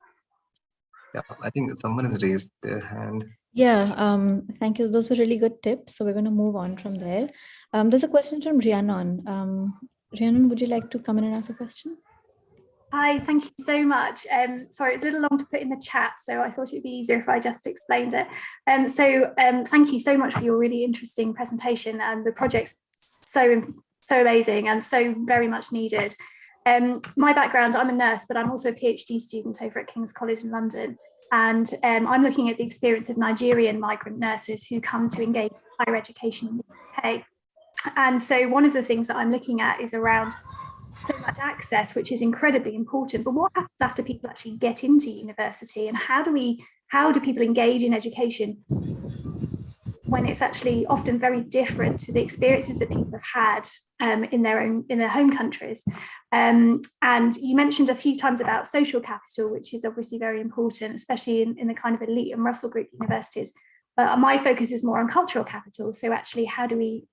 Yeah, I think someone has raised their hand. Yeah, thank you. Those were really good tips. So we're going to move on from there. There's a question from Rhiannon. Rhiannon, would you like to come in and ask a question? Hi, thank you so much. Sorry, it's a little long to put in the chat, so I thought it'd be easier if I just explained it. Thank you so much for your really interesting presentation, and the project's so amazing and so very much needed. My background, I'm a nurse, but I'm also a PhD student over at King's College in London. And I'm looking at the experience of Nigerian migrant nurses who come to engage in higher education in the UK. And so one of the things that I'm looking at is around so much access, which is incredibly important. But what happens after people actually get into university, and how do people engage in education when it's actually often very different to the experiences that people have had in their home countries? And you mentioned a few times about social capital, which is obviously very important, especially in the kind of elite and Russell Group universities. My focus is more on cultural capital. So actually, how do we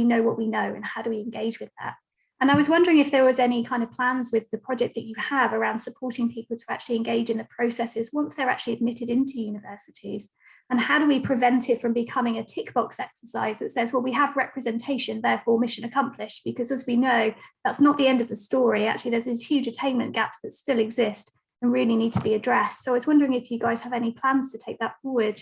know what we know, and how do we engage with that? And I was wondering if there was any kind of plans with the project that you have around supporting people to actually engage in the processes once they're actually admitted into universities. And how do we prevent it from becoming a tick box exercise that says, well, we have representation, therefore mission accomplished? Because as we know, that's not the end of the story. Actually, there's these huge attainment gaps that still exist and really need to be addressed. So I was wondering if you guys have any plans to take that forward.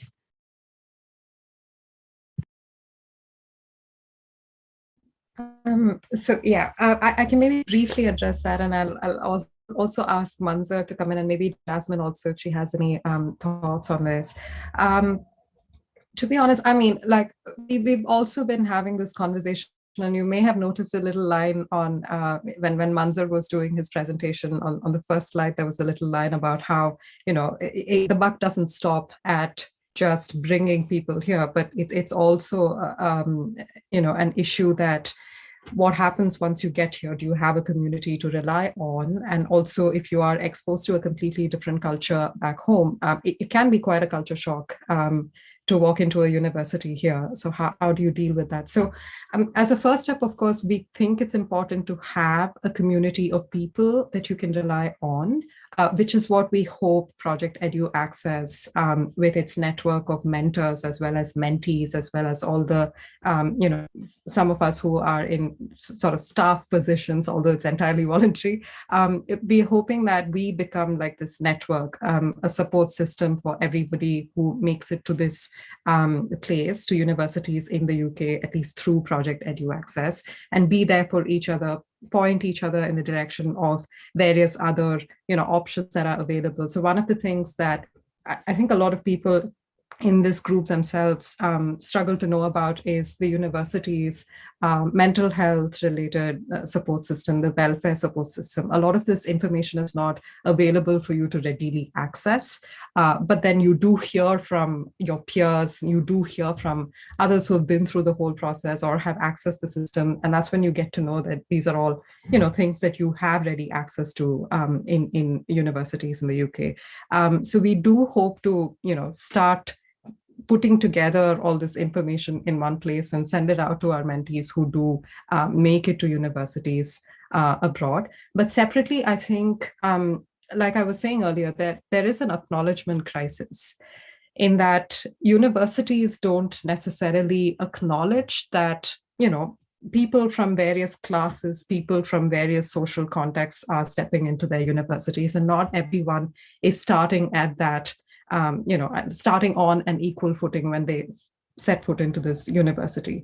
So yeah, I can maybe briefly address that, and I'll also ask Manzer to come in, and maybe Jasmine also, if she has any thoughts on this. To be honest, I mean, like we've also been having this conversation, and you may have noticed a little line on when Manzer was doing his presentation on the first slide, there was a little line about how, you know, the buck doesn't stop at just bringing people here, but it's also, you know, an issue that what happens once you get here? Do you have a community to rely on? And also, if you are exposed to a completely different culture back home, it can be quite a culture shock to walk into a university here. So how do you deal with that? So as a first step, of course, we think it's important to have a community of people that you can rely on, which is what we hope Project EduAccess, with its network of mentors as well as mentees, as well as all the, you know, some of us who are in sort of staff positions, although it's entirely voluntary, we're hoping that we become like this network, a support system for everybody who makes it to this place, to universities in the UK, at least through Project EduAccess, and be there for each other, point each other in the direction of various other, you know, options that are available. So one of the things that I think a lot of people in this group themselves struggle to know about is the university's mental health related support system, the welfare support system. A lot of this information is not available for you to readily access, but then you do hear from your peers, you do hear from others who have been through the whole process or have accessed the system. And that's when you get to know that these are all, you know, things that you have ready access to in universities in the UK. So we do hope to, you know, start putting together all this information in one place and send it out to our mentees who do make it to universities abroad. But separately, I think, like I was saying earlier, that there is an acknowledgement crisis in that universities don't necessarily acknowledge that, you know, people from various classes, people from various social contexts are stepping into their universities, and not everyone is starting at that, you know, starting on an equal footing when they set foot into this university.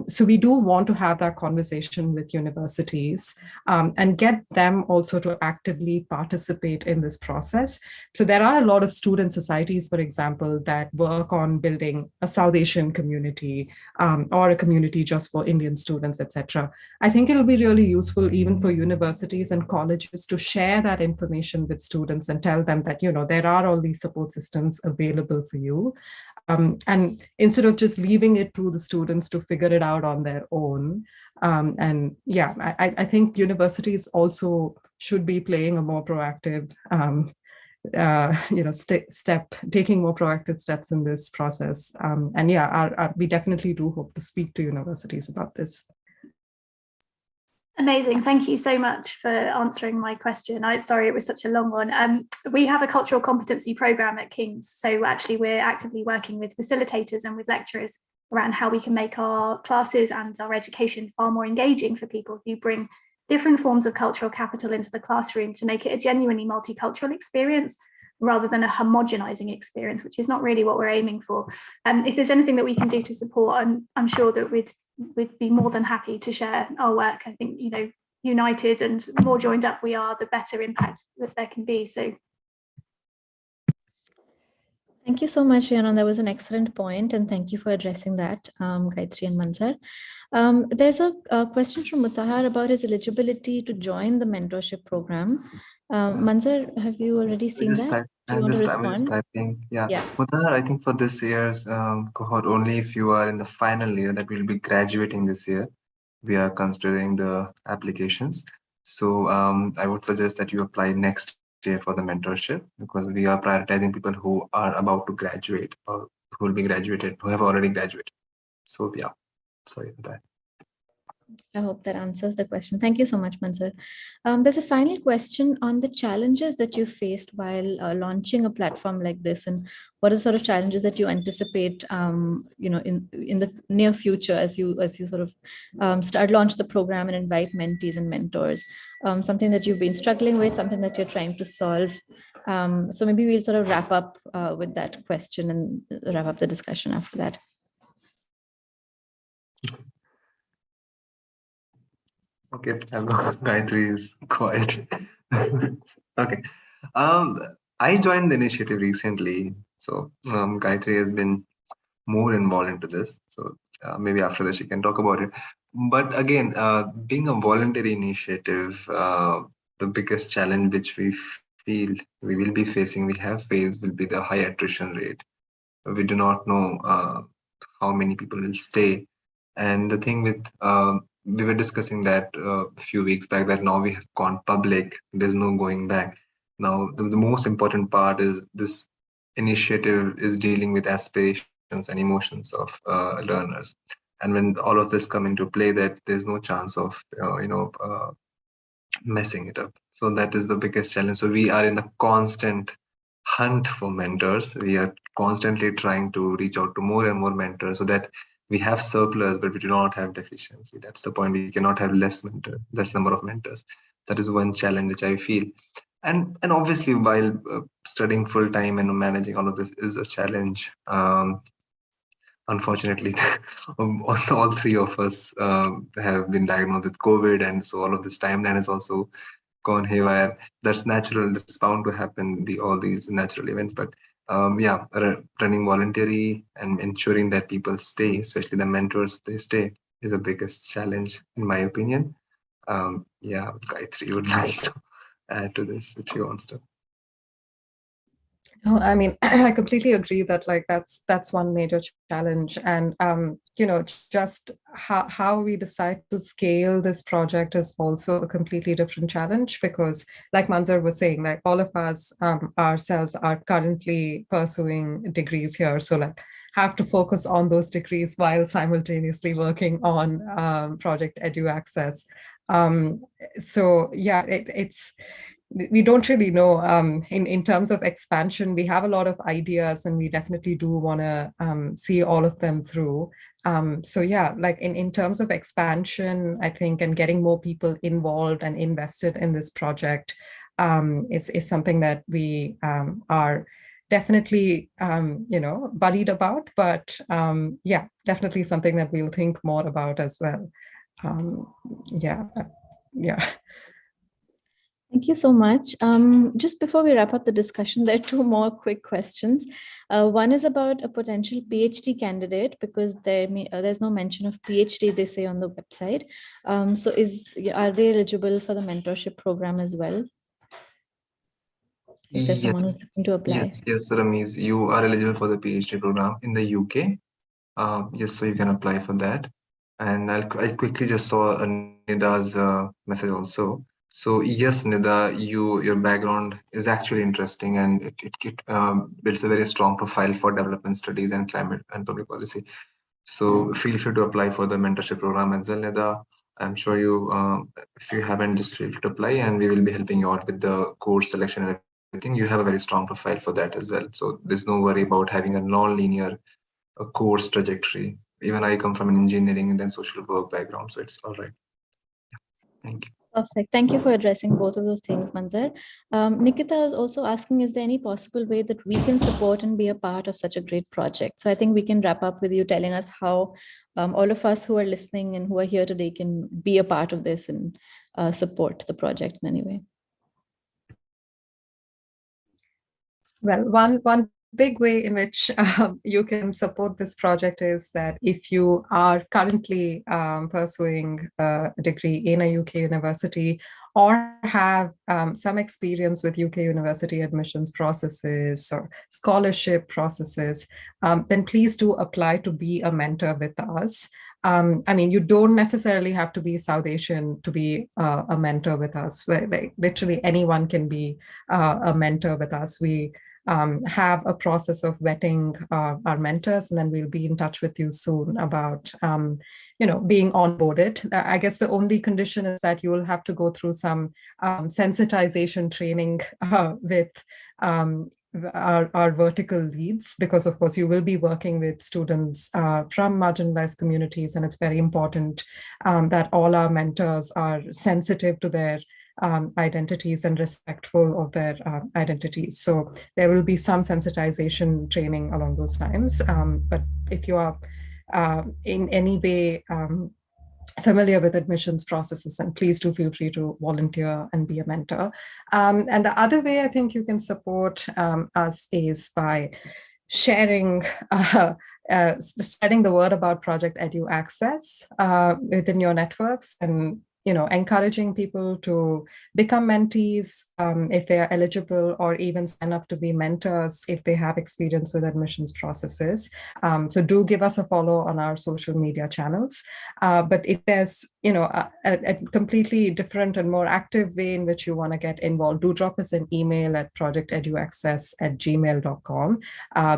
So we do want to have that conversation with universities and get them also to actively participate in this process. So there are a lot of student societies, for example, that work on building a South Asian community or a community just for Indian students, etc. I think it'll be really useful even for universities and colleges to share that information with students and tell them that, you know, there are all these support systems available for you. And instead of just leaving it to the students to figure it out on their own. And yeah, I think universities also should be playing a more proactive, you know, taking more proactive steps in this process. And yeah, we definitely do hope to speak to universities about this. Amazing. Thank you so much for answering my question. Sorry, it was such a long one. We have a cultural competency programme at King's. So actually we're actively working with facilitators and with lecturers around how we can make our classes and our education far more engaging for people who bring different forms of cultural capital into the classroom to make it a genuinely multicultural experience rather than a homogenizing experience, which is not really what we're aiming for. If there's anything that we can do to support, I'm sure that we'd be more than happy to share our work. I think, you know, united and more joined up we are, the better impact that there can be. So thank you so much, Rhiannon. That was an excellent point, and thank you for addressing that, Gayatri and Manzer. There's a question from Mutahar about his eligibility to join the mentorship program. Manzer, have you already seen that? I'm just typing. Yeah. Mutahar, I think for this year's cohort, only if you are in the final year, that will be graduating this year, we are considering the applications. So I would suggest that you apply next year for the mentorship, because we are prioritizing people who are about to graduate or who will be graduated, who have already graduated. So yeah, sorry for that. I hope that answers the question. Thank you so much, Manzer. There's a final question on the challenges that you faced while launching a platform like this, and what are sort of challenges that you anticipate, in the near future as you sort of launch the program and invite mentees and mentors. Something that you've been struggling with, something that you're trying to solve. So maybe we'll sort of wrap up with that question and wrap up the discussion after that. Okay, I'll go. Gayatri is quiet. Okay. I joined the initiative recently, so Gayatri has been more involved into this. So maybe after this, she can talk about it. But again, being a voluntary initiative, the biggest challenge which we feel we will be facing, we have faced, will be the high attrition rate. We do not know how many people will stay. And the thing with we were discussing that a few weeks back, that now we have gone public, there's no going back. Now the most important part is this initiative is dealing with aspirations and emotions of learners, and when all of this come into play, that there's no chance of messing it up. So that is the biggest challenge. So we are in the constant hunt for mentors. We are constantly trying to reach out to more and more mentors, so that we have surplus, but we do not have deficiency. That's the point. We cannot have less number of mentors. That is one challenge which I feel. And obviously, while studying full time and managing all of this is a challenge. Unfortunately, all three of us have been diagnosed with COVID, and so all of this timeline has also gone haywire. That's natural. That's bound to happen. All these natural events, but running voluntary and ensuring that people stay, especially the mentors, they stay, is the biggest challenge in my opinion. Gayatri would like to add to this if she wants to. No, I mean, I completely agree that that's one major challenge, and just how we decide to scale this project is also a completely different challenge, because like Manzer was saying, like all of us ourselves are currently pursuing degrees here, so have to focus on those degrees while simultaneously working on Project EduAccess. So yeah, it's we don't really know. In terms of expansion, we have a lot of ideas, and we definitely do want to see all of them through. So yeah, like in terms of expansion, I think, and getting more people involved and invested in this project is something that we are definitely worried about, but yeah, definitely something that we'll think more about as well. Yeah. Thank you so much. Just before we wrap up the discussion, there are two more quick questions. One is about a potential PhD candidate, because there's no mention of PhD, they say, on the website. So are they eligible for the mentorship program as well? If there's someone who's looking to apply. Yes, Ramesh, you are eligible for the PhD program in the UK. Yes, so you can apply for that. And I quickly just saw Nida's message also. So yes, Nida, your background is actually interesting, and it builds a very strong profile for development studies and climate and public policy. So feel free to apply for the mentorship program as well, Nida. I'm sure you, if you haven't, just feel free to apply, and we will be helping you out with the course selection and everything. You have a very strong profile for that as well. So there's no worry about having a non-linear course trajectory. Even I come from an engineering and then social work background, so it's all right. Thank you. Perfect. Thank you for addressing both of those things, Manzer. Nikita is also asking, is there any possible way that we can support and be a part of such a great project? So I think we can wrap up with you telling us how all of us who are listening and who are here today can be a part of this and support the project in any way. Well, one big way in which you can support this project is that if you are currently pursuing a degree in a UK university, or have some experience with UK university admissions processes or scholarship processes, then please do apply to be a mentor with us. I mean, you don't necessarily have to be South Asian to be a mentor with us. Literally anyone can be a mentor with us. We have a process of vetting our mentors, and then we'll be in touch with you soon about being onboarded. I guess the only condition is that you will have to go through some sensitization training with our vertical leads, because of course you will be working with students from marginalized communities, and it's very important that all our mentors are sensitive to their identities and respectful of their identities. So there will be some sensitization training along those lines. But if you are in any way familiar with admissions processes, and please do feel free to volunteer and be a mentor. And the other way I think you can support us is by sharing, spreading the word about Project EduAccess within your networks, and encouraging people to become mentees if they are eligible, or even sign up to be mentors if they have experience with admissions processes. So do give us a follow on our social media channels. But if there's a completely different and more active way in which you want to get involved, do drop us an email at projecteduaccess@gmail.com,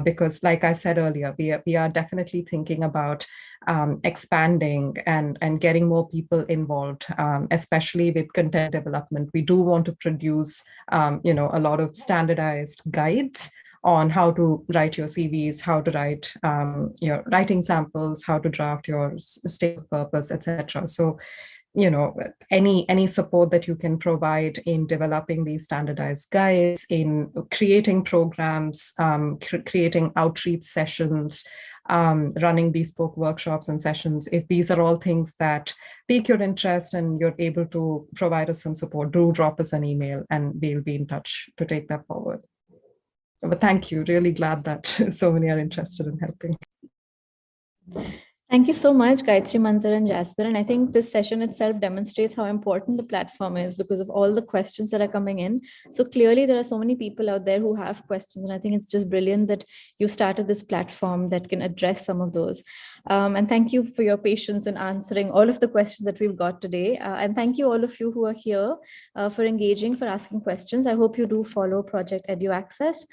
because like I said earlier, we are definitely thinking about expanding and getting more people involved, especially with content development. We do want to produce a lot of standardized guides on how to write your CVs, how to write your writing samples, how to draft your statement of purpose, etc. So any support that you can provide in developing these standardized guides, in creating programs, creating outreach sessions, running bespoke workshops and sessions, if these are all things that pique your interest and you're able to provide us some support, do drop us an email and we'll be in touch to take that forward. But thank you. Really glad that so many are interested in helping. Thank you so much, Gayatri, Manzer, and Jasper. And I think this session itself demonstrates how important the platform is because of all the questions that are coming in. So clearly there are so many people out there who have questions. And I think it's just brilliant that you started this platform that can address some of those. And thank you for your patience in answering all of the questions that we've got today. And thank you all of you who are here for engaging, for asking questions. I hope you do follow Project EduAccess.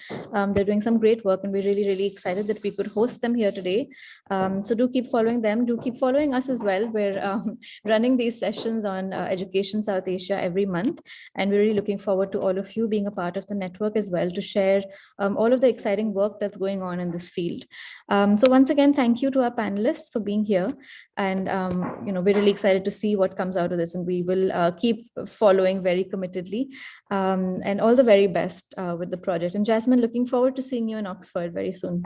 They're doing some great work and we're really, really excited that we could host them here today. So do keep following them, do keep following us as well. We're running these sessions on Education South Asia every month, and we're really looking forward to all of you being a part of the network as well to share all of the exciting work that's going on in this field. So once again, thank you to our panelists for being here, and we're really excited to see what comes out of this, and we will keep following very committedly, and all the very best with the project. And Jasmine, looking forward to seeing you in Oxford very soon.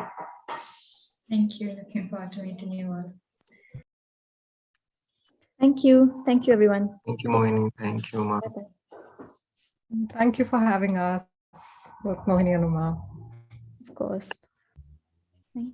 Thank you. Looking forward to meeting you all. Thank you. Thank you, everyone. Thank you, Mohini. Thank you, Uma. Bye-bye. Thank you for having us, both Mohini and Uma. Of course. Thank you.